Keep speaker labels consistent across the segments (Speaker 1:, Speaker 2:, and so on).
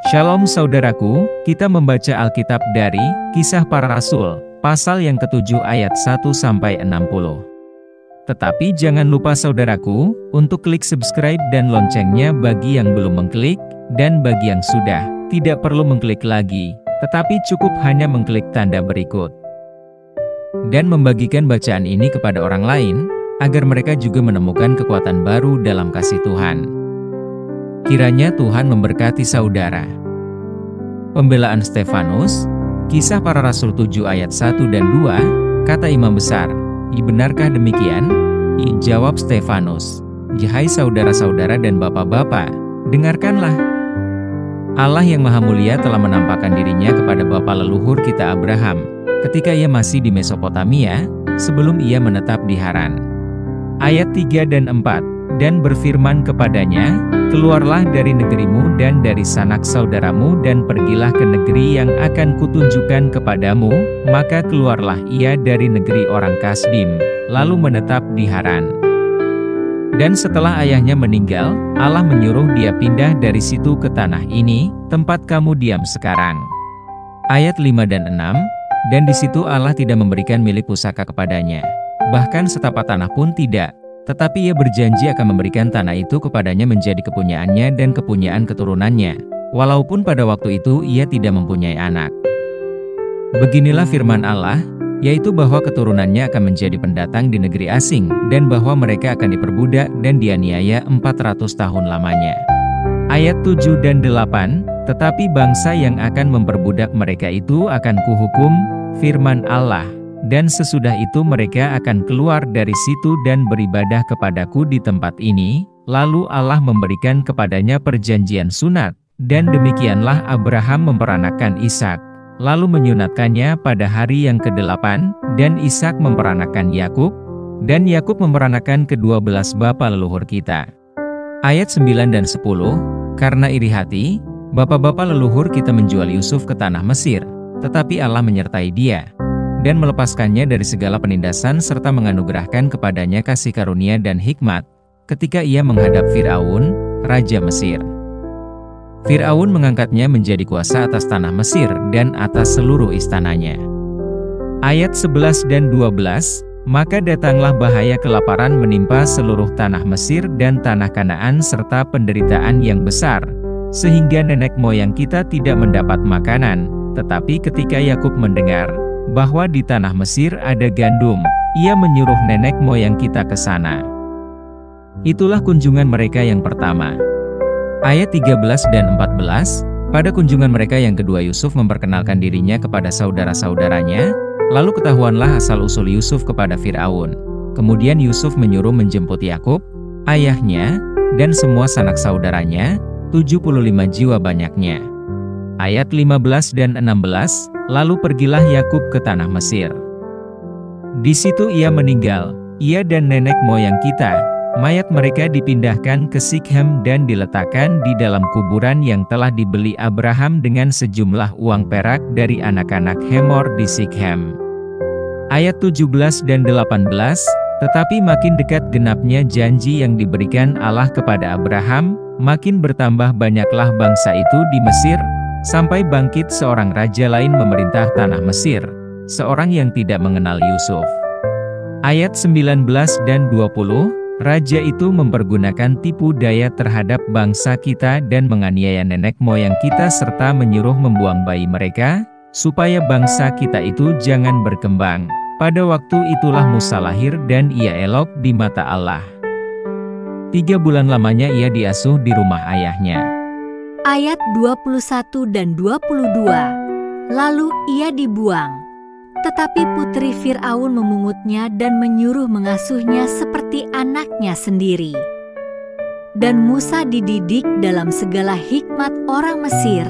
Speaker 1: Shalom saudaraku, kita membaca Alkitab dari Kisah Para Rasul, pasal yang ke-7 ayat 1-60. Tetapi jangan lupa saudaraku, untuk klik subscribe dan loncengnya bagi yang belum mengklik, dan bagi yang sudah, tidak perlu mengklik lagi, tetapi cukup hanya mengklik tanda berikut. Dan membagikan bacaan ini kepada orang lain, agar mereka juga menemukan kekuatan baru dalam kasih Tuhan. Kiranya Tuhan memberkati saudara. Pembelaan Stefanus, Kisah Para Rasul 7 ayat 1 dan 2, kata imam besar, "Benarkah demikian?" Jawab Stefanus, "Hai saudara-saudara dan bapak-bapak, dengarkanlah. Allah yang Maha Mulia telah menampakkan dirinya kepada bapa leluhur kita Abraham, ketika ia masih di Mesopotamia, sebelum ia menetap di Haran." Ayat 3 dan 4, dan berfirman kepadanya, "Keluarlah dari negerimu dan dari sanak saudaramu dan pergilah ke negeri yang akan kutunjukkan kepadamu." Maka keluarlah ia dari negeri orang Kasdim, lalu menetap di Haran. Dan setelah ayahnya meninggal, Allah menyuruh dia pindah dari situ ke tanah ini, tempat kamu diam sekarang. Ayat 5 dan 6, dan di situ Allah tidak memberikan milik pusaka kepadanya, bahkan setapak tanah pun tidak. Tetapi ia berjanji akan memberikan tanah itu kepadanya menjadi kepunyaannya dan kepunyaan keturunannya, walaupun pada waktu itu ia tidak mempunyai anak. Beginilah firman Allah, yaitu bahwa keturunannya akan menjadi pendatang di negeri asing, dan bahwa mereka akan diperbudak dan dianiaya 400 tahun lamanya. Ayat 7 dan 8, tetapi bangsa yang akan memperbudak mereka itu akan kuhukum, firman Allah. Dan sesudah itu mereka akan keluar dari situ dan beribadah kepadaku di tempat ini. Lalu Allah memberikan kepadanya perjanjian sunat, dan demikianlah Abraham memperanakan Ishak, lalu menyunatkannya pada hari yang ke-8, dan Ishak memperanakan Yakub, dan Yakub memperanakan ke-12 bapa leluhur kita. Ayat 9 dan 10, karena iri hati, bapa-bapa leluhur kita menjual Yusuf ke tanah Mesir, tetapi Allah menyertai dia dan melepaskannya dari segala penindasan serta menganugerahkan kepadanya kasih karunia dan hikmat, ketika ia menghadap Firaun, Raja Mesir. Firaun mengangkatnya menjadi kuasa atas tanah Mesir dan atas seluruh istananya. Ayat 11 dan 12, maka datanglah bahaya kelaparan menimpa seluruh tanah Mesir dan tanah Kanaan serta penderitaan yang besar, sehingga nenek moyang kita tidak mendapat makanan. Tetapi ketika Yakub mendengar bahwa di tanah Mesir ada gandum, ia menyuruh nenek moyang kita ke sana. Itulah kunjungan mereka yang pertama. Ayat 13 dan 14, pada kunjungan mereka yang kedua Yusuf memperkenalkan dirinya kepada saudara-saudaranya, lalu ketahuanlah asal-usul Yusuf kepada Firaun. Kemudian Yusuf menyuruh menjemput Yakub, ayahnya, dan semua sanak saudaranya, 75 jiwa banyaknya. Ayat 15 dan 16, lalu pergilah Yakub ke tanah Mesir. Di situ ia meninggal, ia dan nenek moyang kita. Mayat mereka dipindahkan ke Sikhem dan diletakkan di dalam kuburan yang telah dibeli Abraham dengan sejumlah uang perak dari anak-anak Hemor di Sikhem. Ayat 17 dan 18, tetapi makin dekat genapnya janji yang diberikan Allah kepada Abraham, makin bertambah banyaklah bangsa itu di Mesir, sampai bangkit seorang raja lain memerintah tanah Mesir, seorang yang tidak mengenal Yusuf. Ayat 19 dan 20, raja itu mempergunakan tipu daya terhadap bangsa kita dan menganiaya nenek moyang kita serta menyuruh membuang bayi mereka, supaya bangsa kita itu jangan berkembang. Pada waktu itulah Musa lahir dan ia elok di mata Allah. 3 bulan lamanya ia diasuh di rumah ayahnya.
Speaker 2: Ayat 21 dan 22, lalu ia dibuang. Tetapi putri Firaun memungutnya dan menyuruh mengasuhnya seperti anaknya sendiri. Dan Musa dididik dalam segala hikmat orang Mesir,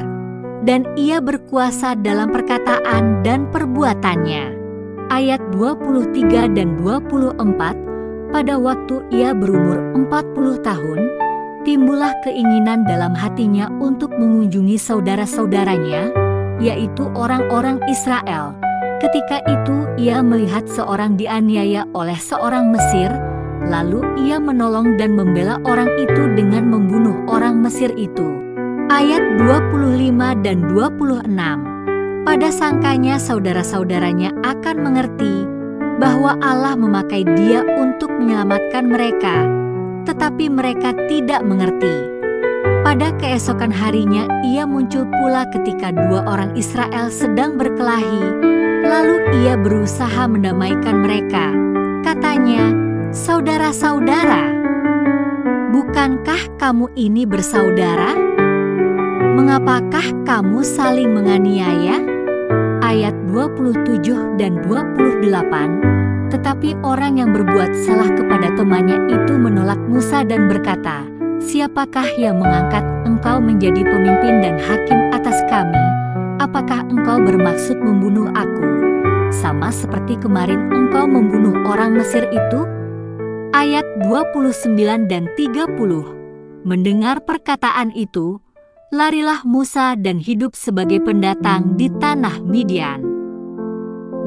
Speaker 2: dan ia berkuasa dalam perkataan dan perbuatannya. Ayat 23 dan 24, pada waktu ia berumur 40 tahun, timbullah keinginan dalam hatinya untuk mengunjungi saudara-saudaranya, yaitu orang-orang Israel. Ketika itu ia melihat seorang dianiaya oleh seorang Mesir, lalu ia menolong dan membela orang itu dengan membunuh orang Mesir itu. Ayat 25 dan 26. Pada sangkanya saudara-saudaranya akan mengerti bahwa Allah memakai dia untuk menyelamatkan mereka, tetapi mereka tidak mengerti. Pada keesokan harinya ia muncul pula ketika dua orang Israel sedang berkelahi, lalu ia berusaha mendamaikan mereka. Katanya, "Saudara-saudara, bukankah kamu ini bersaudara? Mengapakah kamu saling menganiaya?" Ayat 27 dan 28. Tetapi orang yang berbuat salah kepada temannya itu menolak Musa dan berkata, "Siapakah yang mengangkat engkau menjadi pemimpin dan hakim atas kami? Apakah engkau bermaksud membunuh aku, sama seperti kemarin engkau membunuh orang Mesir itu?" Ayat 29 dan 30. Mendengar perkataan itu, larilah Musa dan hidup sebagai pendatang di tanah Midian.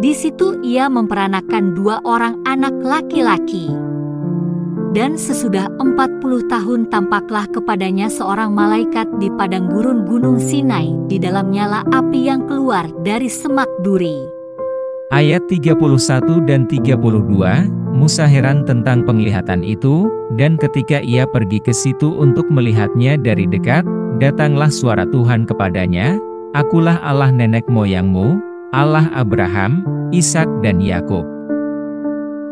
Speaker 2: Di situ ia memperanakan 2 orang anak laki-laki. Dan sesudah 40 tahun tampaklah kepadanya seorang malaikat di padang gurun gunung Sinai, di dalam nyala api yang keluar dari semak duri.
Speaker 1: Ayat 31 dan 32, Musa heran tentang penglihatan itu, dan ketika ia pergi ke situ untuk melihatnya dari dekat, datanglah suara Tuhan kepadanya, "Akulah Allah nenek moyangmu, Allah Abraham, Ishak dan Yakub."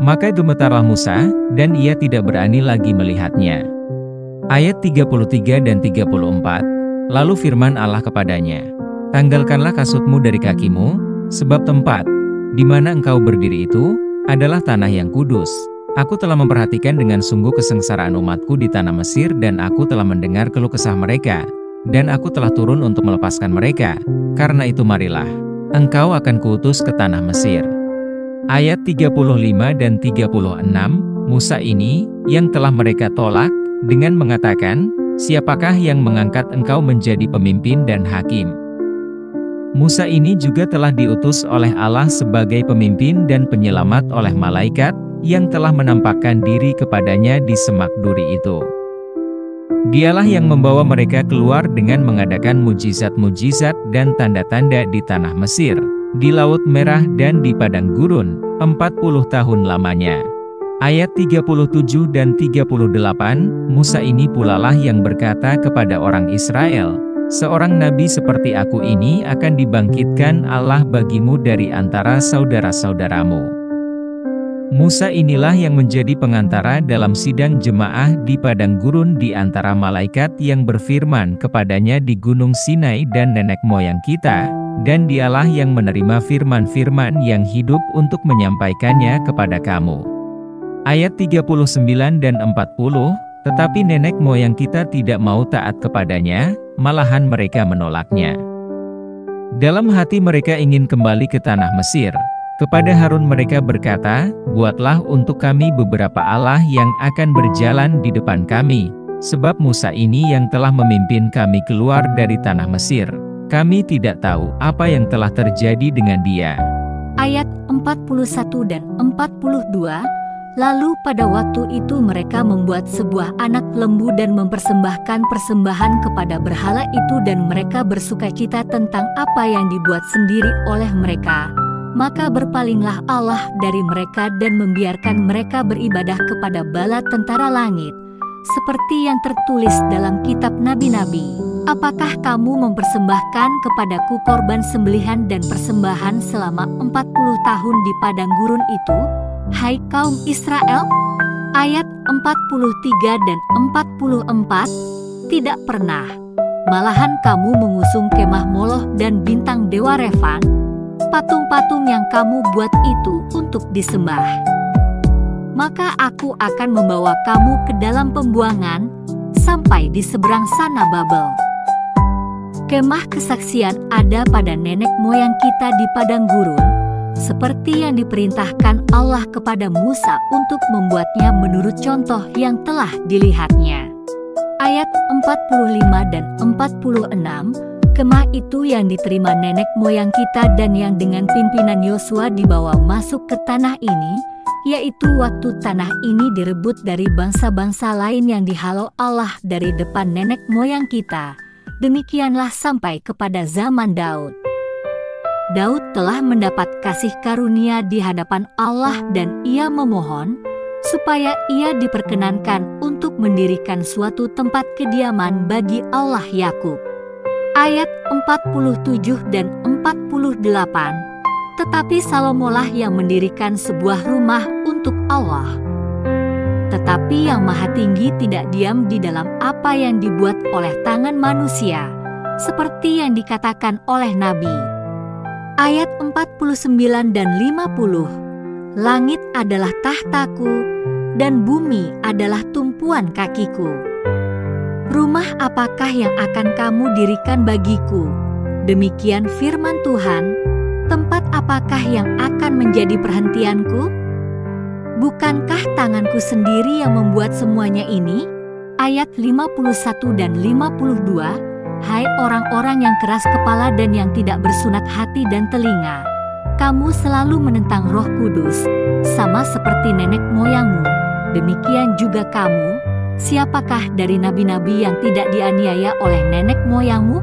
Speaker 1: Maka gemetarlah Musa, dan ia tidak berani lagi melihatnya. Ayat 33 dan 34, lalu firman Allah kepadanya, "Tanggalkanlah kasutmu dari kakimu, sebab tempat di mana engkau berdiri itu adalah tanah yang kudus. Aku telah memperhatikan dengan sungguh kesengsaraan umatku di tanah Mesir dan aku telah mendengar keluh kesah mereka, dan aku telah turun untuk melepaskan mereka. Karena itu marilah, engkau akan kuutus ke tanah Mesir." Ayat 35 dan 36, Musa ini, yang telah mereka tolak, dengan mengatakan, "Siapakah yang mengangkat engkau menjadi pemimpin dan hakim?" Musa ini juga telah diutus oleh Allah sebagai pemimpin dan penyelamat oleh malaikat, yang telah menampakkan diri kepadanya di semak duri itu. Dialah yang membawa mereka keluar dengan mengadakan mujizat-mujizat dan tanda-tanda di tanah Mesir, di Laut Merah dan di padang gurun, 40 tahun lamanya. Ayat 37 dan 38, Musa ini pulalah yang berkata kepada orang Israel, "Seorang nabi seperti aku ini akan dibangkitkan Allah bagimu dari antara saudara-saudaramu." Musa inilah yang menjadi pengantara dalam sidang jemaah di padang gurun di antara malaikat yang berfirman kepadanya di gunung Sinai dan nenek moyang kita, dan dialah yang menerima firman-firman yang hidup untuk menyampaikannya kepada kamu. Ayat 39 dan 40, tetapi nenek moyang kita tidak mau taat kepadanya, malahan mereka menolaknya. Dalam hati mereka ingin kembali ke tanah Mesir. Kepada Harun mereka berkata, "Buatlah untuk kami beberapa Allah yang akan berjalan di depan kami, sebab Musa ini yang telah memimpin kami keluar dari tanah Mesir. Kami tidak tahu apa yang telah terjadi dengan dia."
Speaker 2: Ayat 41 dan 42, lalu pada waktu itu mereka membuat sebuah anak lembu dan mempersembahkan persembahan kepada berhala itu, dan mereka bersukacita tentang apa yang dibuat sendiri oleh mereka. Maka berpalinglah Allah dari mereka dan membiarkan mereka beribadah kepada bala tentara langit, seperti yang tertulis dalam kitab nabi-nabi. "Apakah kamu mempersembahkan kepadaku korban sembelihan dan persembahan selama 40 tahun di padang gurun itu, hai kaum Israel?" Ayat 43 dan 44, "Tidak pernah. Malahan kamu mengusung kemah Moloch dan bintang dewa Refan, patung-patung yang kamu buat itu untuk disembah. Maka aku akan membawa kamu ke dalam pembuangan, sampai di seberang sana Babel." Kemah kesaksian ada pada nenek moyang kita di padang gurun, seperti yang diperintahkan Allah kepada Musa untuk membuatnya menurut contoh yang telah dilihatnya. Ayat 45 dan 46, kemah itu yang diterima nenek moyang kita dan yang dengan pimpinan Yosua dibawa masuk ke tanah ini, yaitu waktu tanah ini direbut dari bangsa-bangsa lain yang dihalau Allah dari depan nenek moyang kita, Demikianlah sampai kepada zaman Daud. Daud telah mendapat kasih karunia di hadapan Allah dan ia memohon supaya ia diperkenankan untuk mendirikan suatu tempat kediaman bagi Allah Yakub. Ayat 47 dan 48. Tetapi Salomolah yang mendirikan sebuah rumah untuk Allah. Tetapi Yang Maha Tinggi tidak diam di dalam apa yang dibuat oleh tangan manusia, seperti yang dikatakan oleh Nabi. Ayat 49 dan 50. Langit adalah tahtaku, dan bumi adalah tumpuan kakiku. Rumah apakah yang akan kamu dirikan bagiku? Demikian firman Tuhan. Tempat apakah yang akan menjadi perhentianku? Bukankah tanganku sendiri yang membuat semuanya ini? Ayat 51 dan 52. Hai orang-orang yang keras kepala dan yang tidak bersunat hati dan telinga, kamu selalu menentang Roh Kudus, sama seperti nenek moyangmu. Demikian juga kamu, siapakah dari nabi-nabi yang tidak dianiaya oleh nenek moyangmu?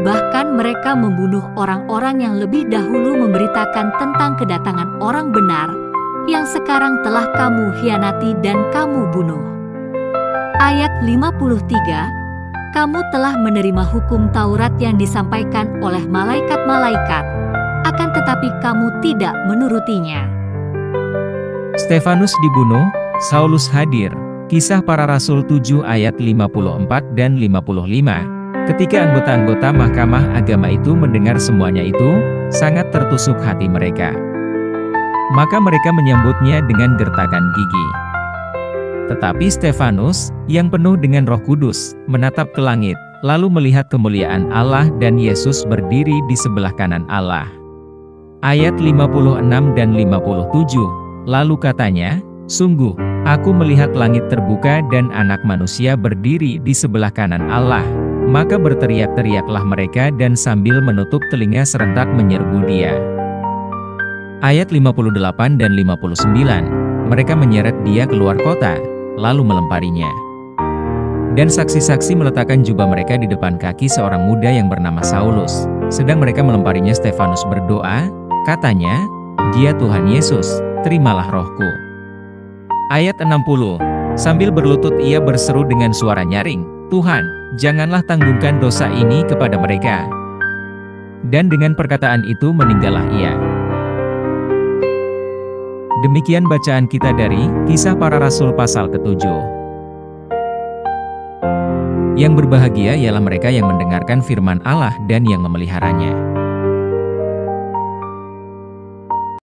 Speaker 2: Bahkan mereka membunuh orang-orang yang lebih dahulu memberitakan tentang kedatangan orang benar, yang sekarang telah kamu hianati dan kamu bunuh. Ayat 53. Kamu telah menerima hukum Taurat yang disampaikan oleh malaikat-malaikat, akan tetapi kamu tidak menurutinya.
Speaker 1: Stefanus dibunuh, Saulus hadir. Kisah Para Rasul 7 ayat 54 dan 55. Ketika anggota-anggota Mahkamah Agama itu mendengar semuanya itu, sangat tertusuk hati mereka. Maka mereka menyambutnya dengan gertakan gigi. Tetapi Stefanus, yang penuh dengan Roh Kudus, menatap ke langit, lalu melihat kemuliaan Allah dan Yesus berdiri di sebelah kanan Allah. Ayat 56 dan 57, lalu katanya, sungguh, aku melihat langit terbuka dan Anak Manusia berdiri di sebelah kanan Allah. Maka berteriak-teriaklah mereka dan sambil menutup telinga serentak menyerbu dia. Ayat 58 dan 59, mereka menyeret dia keluar kota, lalu melemparinya. Dan saksi-saksi meletakkan jubah mereka di depan kaki seorang muda yang bernama Saulus. Sedang mereka melemparinya, Stefanus berdoa, katanya, dia Tuhan Yesus, terimalah rohku. Ayat 60, sambil berlutut ia berseru dengan suara nyaring, Tuhan, janganlah tanggungkan dosa ini kepada mereka. Dan dengan perkataan itu meninggallah ia. Demikian bacaan kita dari Kisah Para Rasul pasal ke-7. Yang berbahagia ialah mereka yang mendengarkan firman Allah dan yang memeliharanya.